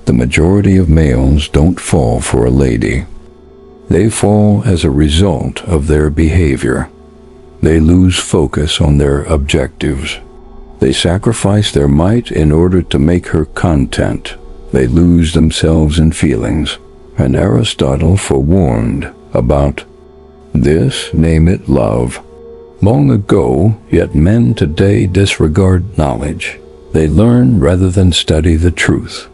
the majority of males don't fall for a lady. They fall as a result of their behavior. They lose focus on their objectives. They sacrifice their might in order to make her content. They lose themselves in feelings. And Aristotle forewarned about this, name it love. Long ago, yet men today disregard knowledge. They learn rather than study the truth.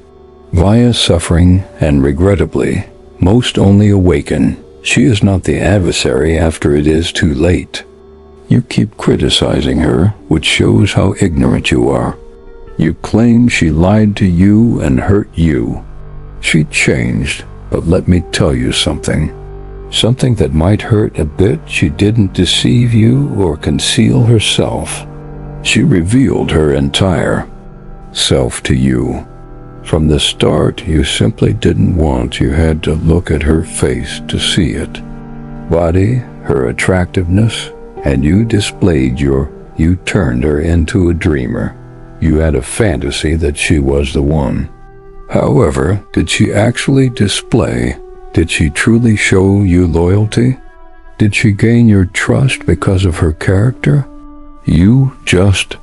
Via suffering, and regrettably, most only awaken. She is not the adversary after it is too late. You keep criticizing her, which shows how ignorant you are. You claim she lied to you and hurt you. She changed, but let me tell you something. Something that might hurt a bit. She didn't deceive you or conceal herself. She revealed her entire self to you. From the start, you simply didn't want. You had to look at her face to see it. Body, her attractiveness, and you turned her into a dreamer. You had a fantasy that she was the one. However, did she actually display? Did she truly show you loyalty? Did she gain your trust because of her character? You just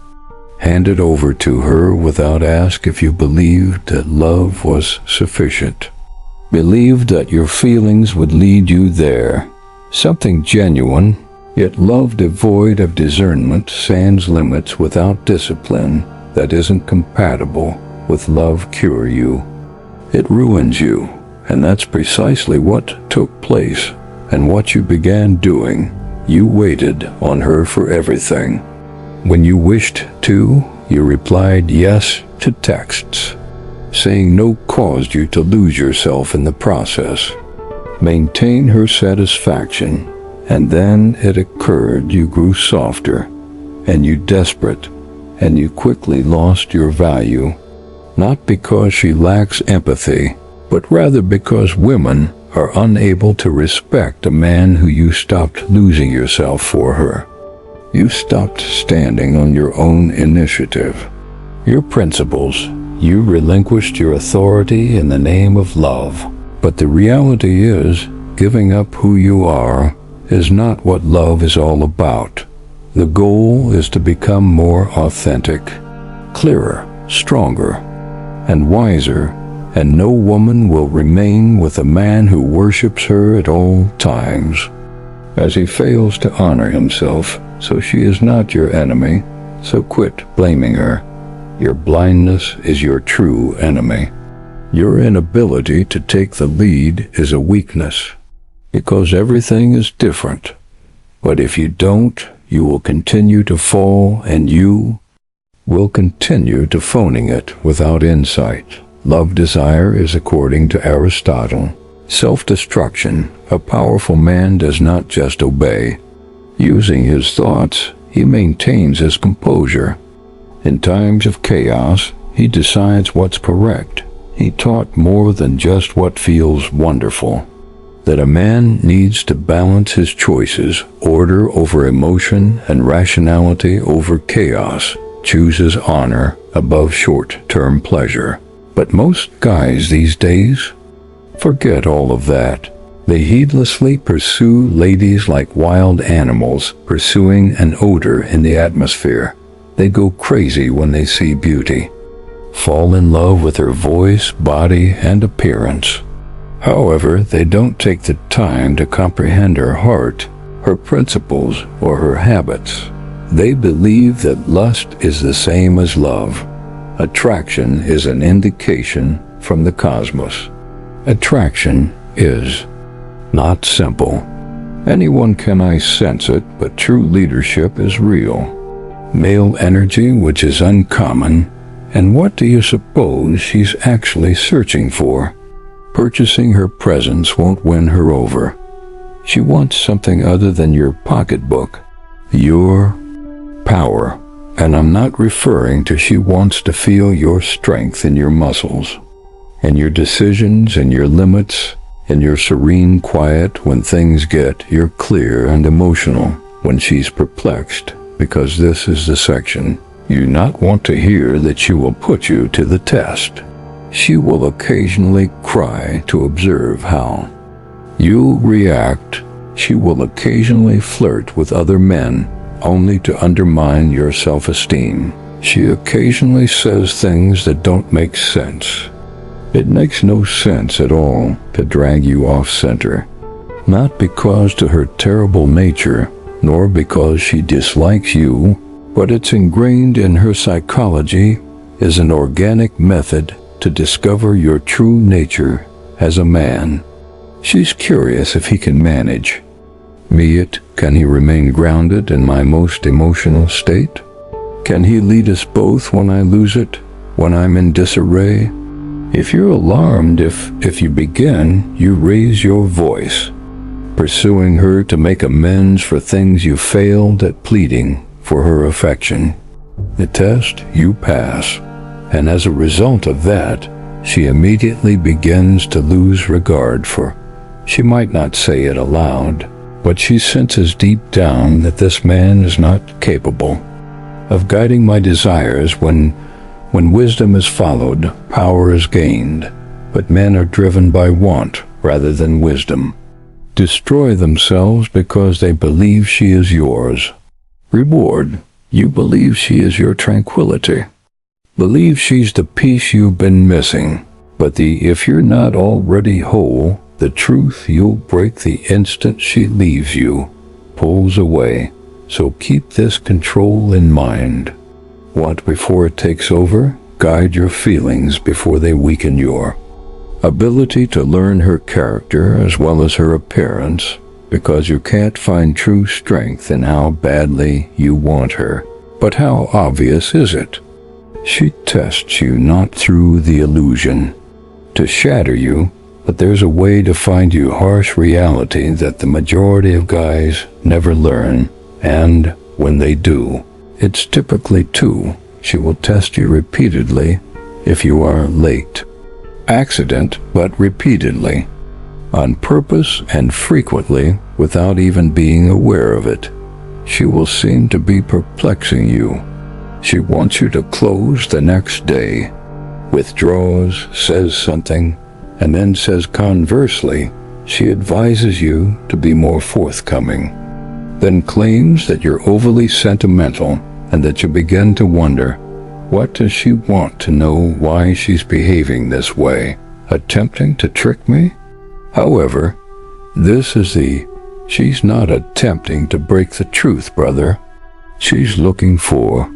handed over to her without ask if you believed that love was sufficient. Believed that your feelings would lead you there. Something genuine, yet love devoid of discernment sands limits without discipline that isn't compatible with love cure you. It ruins you, and that's precisely what took place and what you began doing. You waited on her for everything. When you wished to, you replied yes to texts. Saying no caused you to lose yourself in the process. Maintain her satisfaction, and then it occurred you grew softer, and you desperate, and you quickly lost your value. Not because she lacks empathy, but rather because women are unable to respect a man who you stopped losing yourself for her. You stopped standing on your own initiative, your principles. You relinquished your authority in the name of love. But the reality is, giving up who you are is not what love is all about. The goal is to become more authentic, clearer, stronger, and wiser, and no woman will remain with a man who worships her at all times. As he fails to honor himself, so she is not your enemy, so quit blaming her. Your blindness is your true enemy. Your inability to take the lead is a weakness, because everything is different. But if you don't, you will continue to fall, and you will continue to phoning it without insight. Love desire is, according to Aristotle, self-destruction. A powerful man does not just obey. Using his thoughts, he maintains his composure. In times of chaos, he decides what's correct. He taught more than just what feels wonderful. That a man needs to balance his choices, order over emotion and rationality over chaos, chooses honor above short-term pleasure. But most guys these days forget all of that. They heedlessly pursue ladies like wild animals pursuing an odor in the atmosphere. They go crazy when they see beauty, fall in love with her voice, body, and appearance. However, they don't take the time to comprehend her heart, her principles, or her habits. They believe that lust is the same as love. Attraction is an indication from the cosmos. Attraction is not simple. Anyone can sense it, but true leadership is real. Male energy, which is uncommon, and what do you suppose she's actually searching for? Purchasing her presence won't win her over. She wants something other than your pocketbook, your power. And I'm not referring to she wants to feel your strength in your muscles, and your decisions and your limits, and your serene quiet when things get, you're clear and emotional when she's perplexed, because this is the section you not want to hear that she will put you to the test. She will occasionally cry to observe how you react. She will occasionally flirt with other men, only to undermine your self-esteem. She occasionally says things that don't make sense. It makes no sense at all to drag you off center, not because to her terrible nature, nor because she dislikes you, but it's ingrained in her psychology as an organic method to discover your true nature as a man. She's curious if he can manage me. Can he remain grounded in my most emotional state? Can he lead us both when I lose it, when I'm in disarray? If you're alarmed, if you begin, you raise your voice, pursuing her to make amends for things you failed at, pleading for her affection. The test you pass, and as a result of that, she immediately begins to lose regard for. She might not say it aloud, but she senses deep down that this man is not capable of guiding my desires. When wisdom is followed, power is gained, but men are driven by want rather than wisdom. Destroy themselves because they believe she is yours. Reward, you believe she is your tranquility. Believe she's the piece you've been missing. But if you're not already whole, the truth you'll break the instant she leaves you, pulls away. So keep this control in mind. Want before it takes over? Guide your feelings before they weaken your ability to learn her character as well as her appearance, because you can't find true strength in how badly you want her. But how obvious is it? She tests you not through the illusion to shatter you, but there's a way to find you harsh reality that the majority of guys never learn, and when they do, it's typically two. She will test you repeatedly if you are late. Accident, but repeatedly. On purpose and frequently without even being aware of it. She will seem to be perplexing you. She wants you to close the next day, withdraws, says something, and then says conversely, she advises you to be more forthcoming, then claims that you're overly sentimental and that you begin to wonder, what does she want to know why she's behaving this way, attempting to trick me? However, she's not attempting to break the truth, brother. She's looking for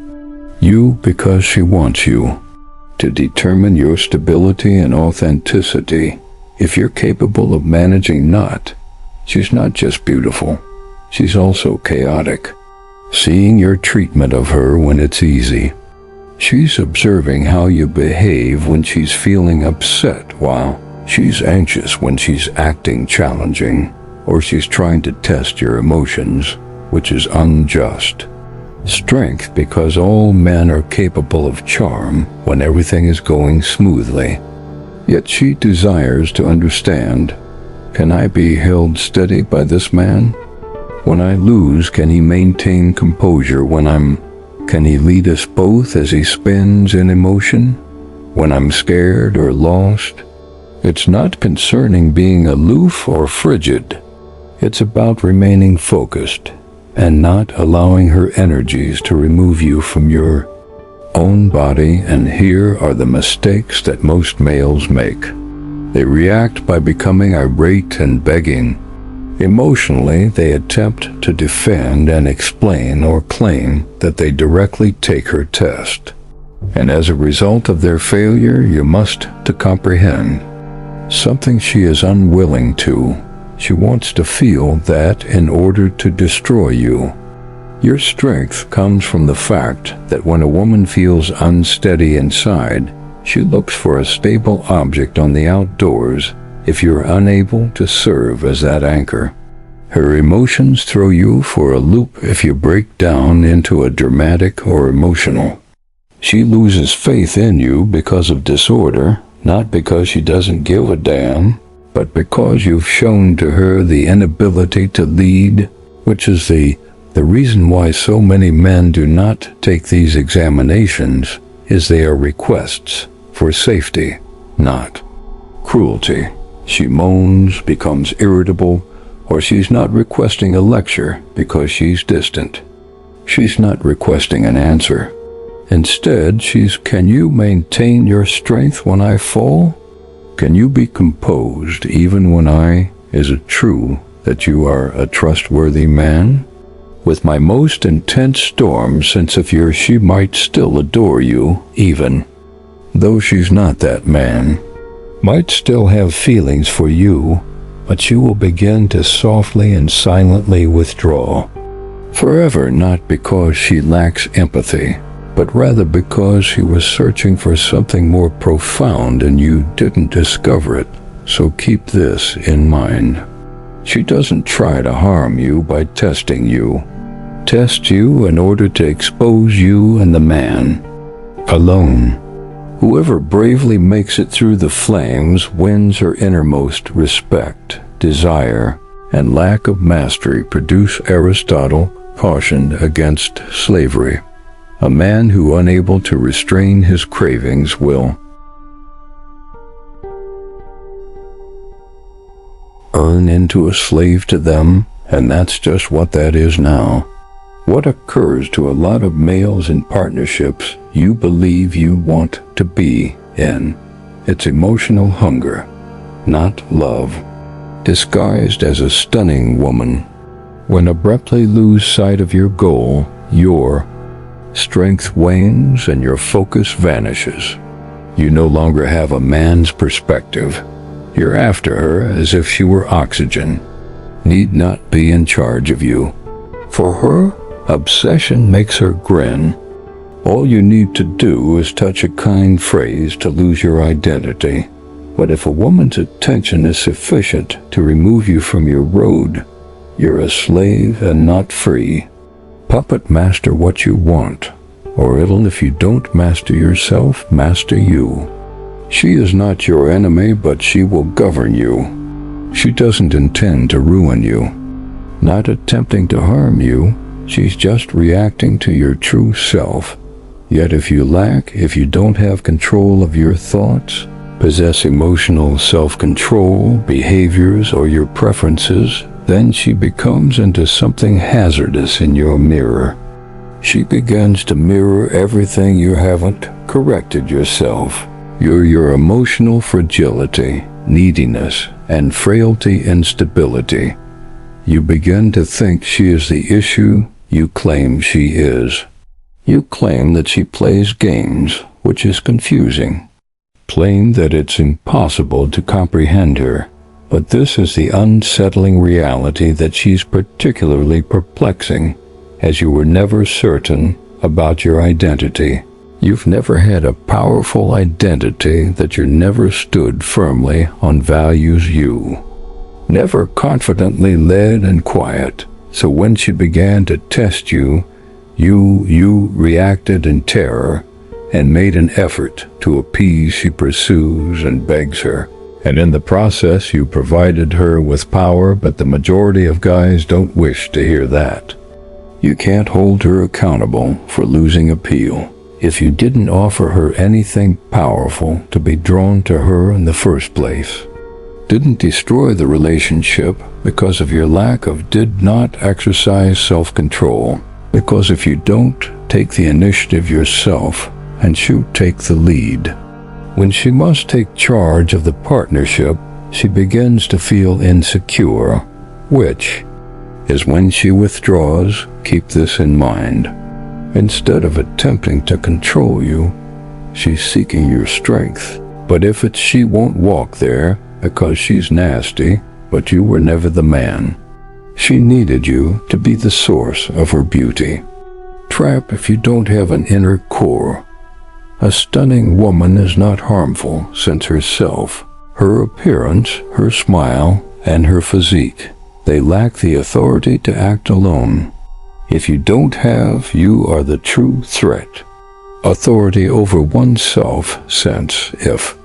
you because she wants you to determine your stability and authenticity. If you're capable of managing not, she's not just beautiful, she's also chaotic, seeing your treatment of her when it's easy. She's observing how you behave when she's feeling upset, while she's anxious when she's acting challenging, or she's trying to test your emotions, which is unjust. Strength, because all men are capable of charm when everything is going smoothly. Yet she desires to understand, can I be held steady by this man? When I lose, can he maintain composure can he lead us both as he spins in emotion? When I'm scared or lost? It's not concerning being aloof or frigid. It's about remaining focused and not allowing her energies to remove you from your own body. And here are the mistakes that most males make. They react by becoming irate and begging. Emotionally, they attempt to defend and explain or claim that they directly take her test. And as a result of their failure, you must to comprehend something she is unwilling to. She wants to feel that in order to destroy you. Your strength comes from the fact that when a woman feels unsteady inside, she looks for a stable object on the outdoors if you're unable to serve as that anchor. Her emotions throw you for a loop if you break down into a dramatic or emotional. She loses faith in you because of disorder, not because she doesn't give a damn, but because you've shown to her the inability to lead, which is the reason why so many men do not take these examinations, is they are requests for safety, not cruelty. She moans, becomes irritable, or she's not requesting a lecture because she's distant. She's not requesting an answer. Instead, she's, can you maintain your strength when I fall? Can you be composed even when is it true that you are a trustworthy man? With my most intense storm sense of yours, she might still adore you, even though she's not that man. Might still have feelings for you, but she will begin to softly and silently withdraw. Forever, not because she lacks empathy, but rather because she was searching for something more profound and you didn't discover it. So keep this in mind. She doesn't try to harm you by testing you. Test you in order to expose you and the man alone. Whoever bravely makes it through the flames wins her innermost respect, desire, and lack of mastery. Produce Aristotle cautioned against slavery. A man who unable to restrain his cravings will turn into a slave to them, and that's just what that is now. What occurs to a lot of males in partnerships you believe you want to be in? It's emotional hunger, not love, disguised as a stunning woman. When abruptly lose sight of your goal, your strength wanes and your focus vanishes. You no longer have a man's perspective. You're after her as if she were oxygen, need not be in charge of you. For her, obsession makes her grin. All you need to do is touch a kind phrase to lose your identity. But if a woman's attention is sufficient to remove you from your road, you're a slave and not free. Puppet master what you want, or it'll, if you don't master yourself, master you. She is not your enemy, but she will govern you. She doesn't intend to ruin you, not attempting to harm you. She's just reacting to your true self. Yet if you don't have control of your thoughts, possess emotional self-control, behaviors, or your preferences, then she becomes into something hazardous in your mirror. She begins to mirror everything you haven't corrected yourself. Your emotional fragility, neediness, and frailty instability. You begin to think she is the issue you claim she is. You claim that she plays games, which is confusing. Claim that it's impossible to comprehend her. But this is the unsettling reality that she's particularly perplexing, as you were never certain about your identity. You've never had a powerful identity, that you never stood firmly on values you. Never confidently led and quiet. So when she began to test you, you reacted in terror and made an effort to appease. She pursues and begs her. And in the process, you provided her with power, but the majority of guys don't wish to hear that. You can't hold her accountable for losing appeal. If you didn't offer her anything powerful to be drawn to her in the first place, didn't destroy the relationship because of your did not exercise self-control, because if you don't take the initiative yourself and she'll take the lead. When she must take charge of the partnership, she begins to feel insecure, which is when she withdraws. Keep this in mind. Instead of attempting to control you, she's seeking your strength. But if it's she won't walk there because she's nasty, but you were never the man. She needed you to be the source of her beauty. Trap if you don't have an inner core. A stunning woman is not harmful since herself, her appearance, her smile, and her physique. They lack the authority to act alone. If you don't have, you are the true threat. Authority over oneself, since if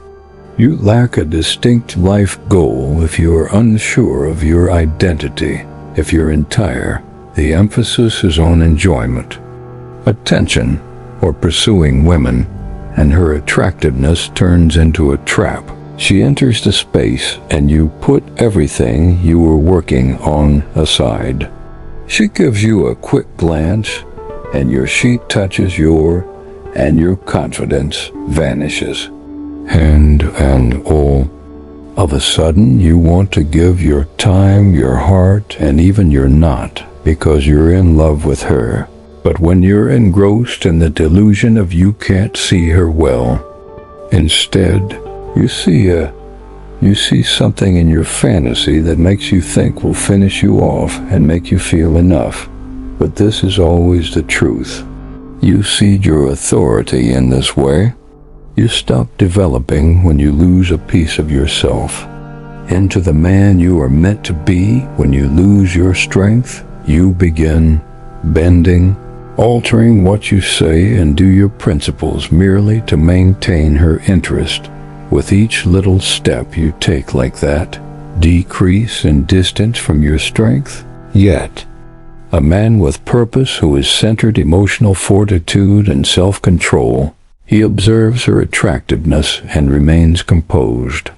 you lack a distinct life goal, if you are unsure of your identity, if you're entire, the emphasis is on enjoyment, attention, or pursuing women. and her attractiveness turns into a trap. She enters the space and you put everything you were working on aside. She gives you a quick glance and your sheet touches and your confidence vanishes. And all of a sudden you want to give your time, your heart, and even your not because you're in love with her. But when you're engrossed in the delusion of you can't see her well, instead you see something in your fantasy that makes you think will finish you off and make you feel enough. But this is always the truth. You cede your authority in this way. You stop developing when you lose a piece of yourself. Into the man you are meant to be, when you lose your strength, you begin bending, altering what you say and do your principles merely to maintain her interest. With each little step you take like that, decrease in distance from your strength. Yet, a man with purpose who is centered emotional fortitude and self-control, he observes her attractiveness and remains composed.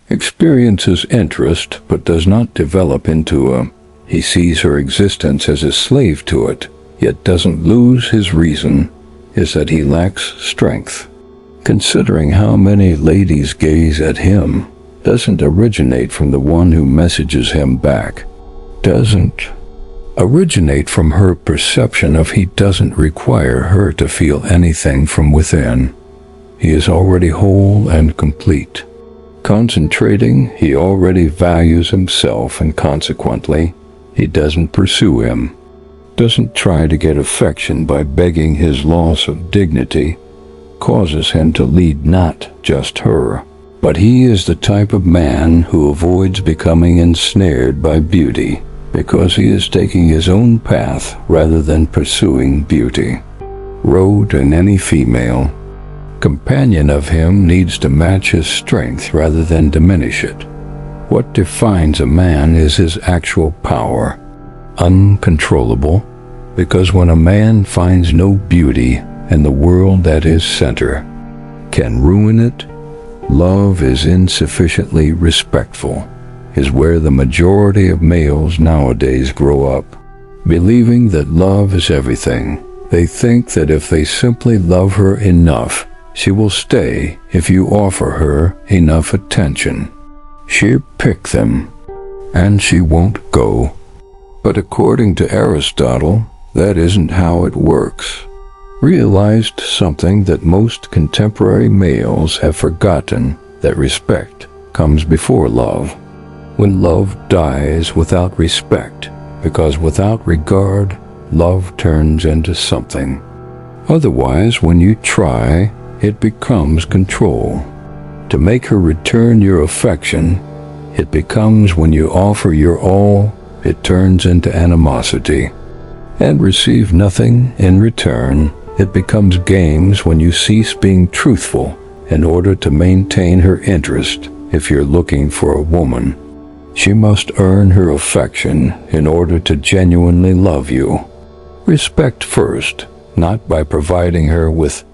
Experiences interest but does not develop into he sees her existence as a slave to it, yet doesn't lose his reason, is that he lacks strength. Considering how many ladies gaze at him, doesn't originate from the one who messages him back. Doesn't originate from her perception of he doesn't require her to feel anything from within. He is already whole and complete. Concentrating, he already values himself and consequently, he doesn't pursue him. Doesn't try to get affection by begging his loss of dignity, causes him to lead not just her, but he is the type of man who avoids becoming ensnared by beauty because he is taking his own path rather than pursuing beauty. Road in any female companion of him needs to match his strength rather than diminish it. What defines a man is his actual power, uncontrollable, because when a man finds no beauty in the world at his center, can ruin it, love is insufficiently respectful, is where the majority of males nowadays grow up, believing that love is everything. They think that if they simply love her enough, she will stay if you offer her enough attention. She'll pick them, and she won't go. But according to Aristotle, that isn't how it works. Realized something that most contemporary males have forgotten, that respect comes before love. When love dies without respect, because without regard, love turns into something. Otherwise, when you try, it becomes control. To make her return your affection, it becomes when you offer your all, it turns into animosity. And receive nothing in return, it becomes games when you cease being truthful in order to maintain her interest. If you're looking for a woman, she must earn her affection in order to genuinely love you. Respect first, not by providing her with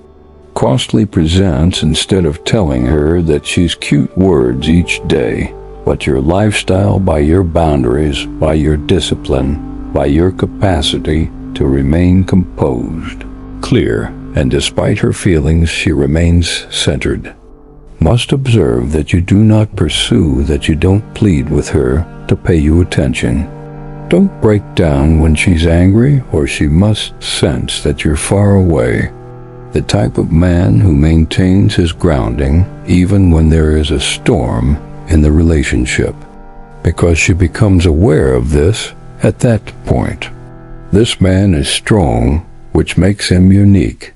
costly presents instead of telling her that she's cute words each day, but your lifestyle by your boundaries, by your discipline, by your capacity to remain composed, clear, and despite her feelings she remains centered. Must observe that you do not pursue, that you don't plead with her to pay you attention. Don't break down when she's angry, or she must sense that you're far away. The type of man who maintains his grounding even when there is a storm in the relationship, because she becomes aware of this at that point. This man is strong, which makes him unique.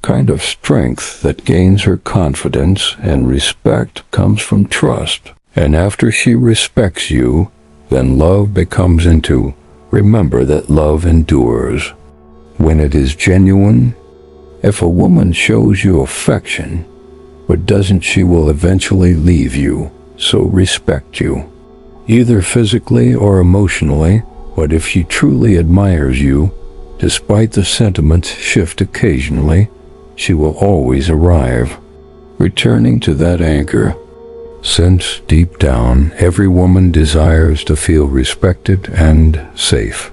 Kind of strength that gains her confidence and respect comes from trust. And after she respects you, then love becomes into, remember that love endures. When it is genuine, if a woman shows you affection, but doesn't, she will eventually leave you, so respect you, either physically or emotionally. But if she truly admires you, despite the sentiments shift occasionally, she will always arrive. Returning to that anchor, since deep down every woman desires to feel respected and safe,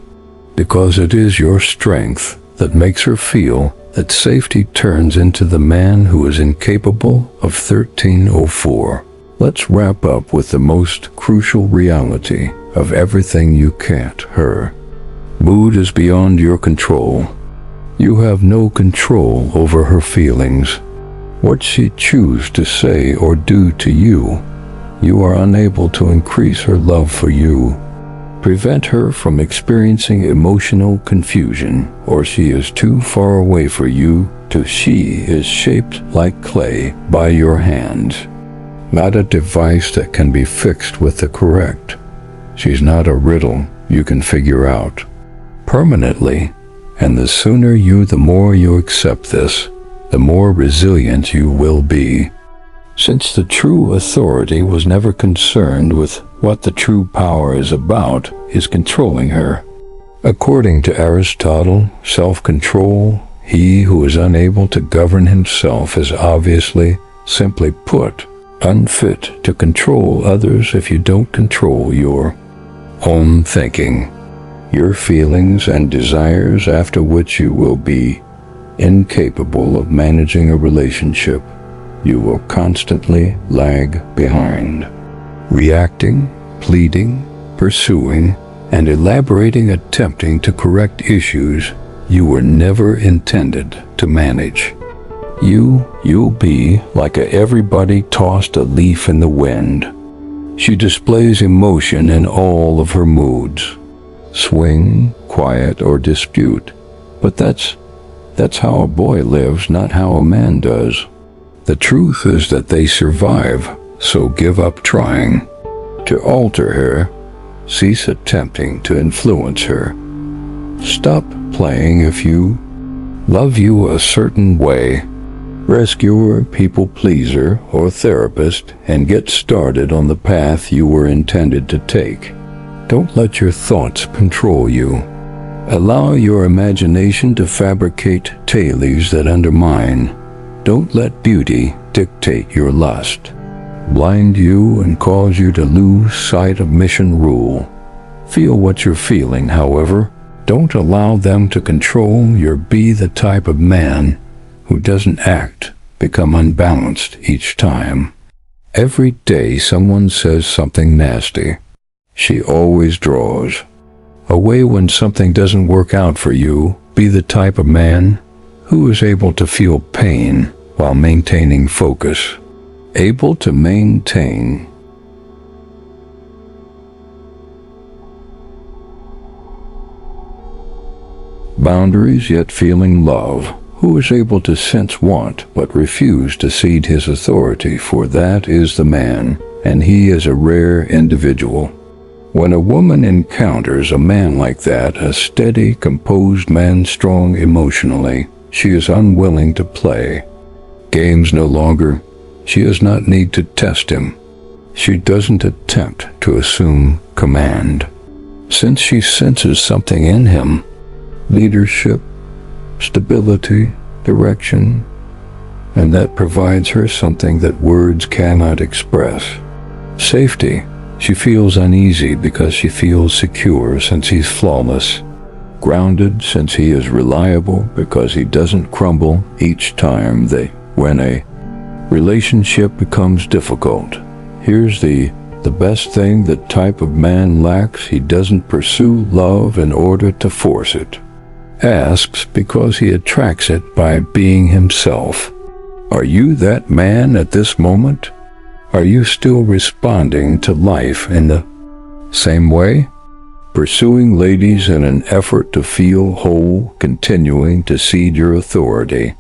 because it is your strength that makes her feel that safety turns into the man who is incapable of 1304. Let's wrap up with the most crucial reality of everything you can't her. Mood is beyond your control. You have no control over her feelings. What she chooses to say or do to you, you are unable to increase her love for you. Prevent her from experiencing emotional confusion, or she is too far away for you to. She is shaped like clay by your hands, not a device that can be fixed with the correct. She's not a riddle you can figure out permanently, and the sooner the more you accept this, the more resilient you will be. Since the true authority was never concerned with what the true power is about, is controlling her. According to Aristotle, self-control, he who is unable to govern himself is obviously, simply put, unfit to control others if you don't control your own thinking, your feelings and desires, after which you will be incapable of managing a relationship. You will constantly lag behind, reacting, pleading, pursuing, and elaborating, attempting to correct issues you were never intended to manage. You'll be like everybody tossed a leaf in the wind. She displays emotion in all of her moods, swing, quiet, or dispute, but that's how a boy lives, not how a man does. The truth is that they survive, so give up trying to alter her. Cease attempting to influence her. Stop playing if you love you a certain way. Rescuer, people pleaser, or therapist, and get started on the path you were intended to take. Don't let your thoughts control you. Allow your imagination to fabricate tales that undermine. Don't let beauty dictate your lust, blind you and cause you to lose sight of mission rule. Feel what you're feeling, however. Don't allow them to control your. Be the type of man who doesn't become unbalanced each time. Every day someone says something nasty, she always draws away when something doesn't work out for you. Be the type of man who is able to feel pain while maintaining focus, able to maintain boundaries yet feeling love, who is able to sense want but refuse to cede his authority, for that is the man, and he is a rare individual. When a woman encounters a man like that, a steady, composed man, strong emotionally, she is unwilling to play games no longer. She does not need to test him. She doesn't attempt to assume command, since she senses something in him: leadership, stability, direction, and that provides her something that words cannot express. Safety. She feels uneasy because she feels secure since he's flawless. Grounded since he is reliable because he doesn't crumble each time when a relationship becomes difficult. Here's the best thing that type of man lacks: he doesn't pursue love in order to force it. Asks because he attracts it by being himself. Are you that man at this moment? Are you still responding to life in the same way? Pursuing ladies in an effort to feel whole, continuing to cede your authority,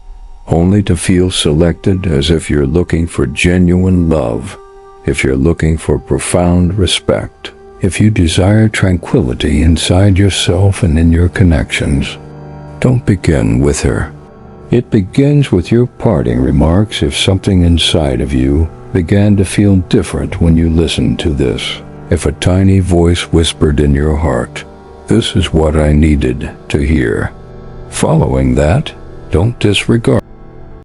only to feel selected, as if you're looking for genuine love, if you're looking for profound respect, if you desire tranquility inside yourself and in your connections. Don't begin with her. It begins with your parting remarks. If something inside of you began to feel different when you listened to this, if a tiny voice whispered in your heart, "This is what I needed to hear," following that, don't disregard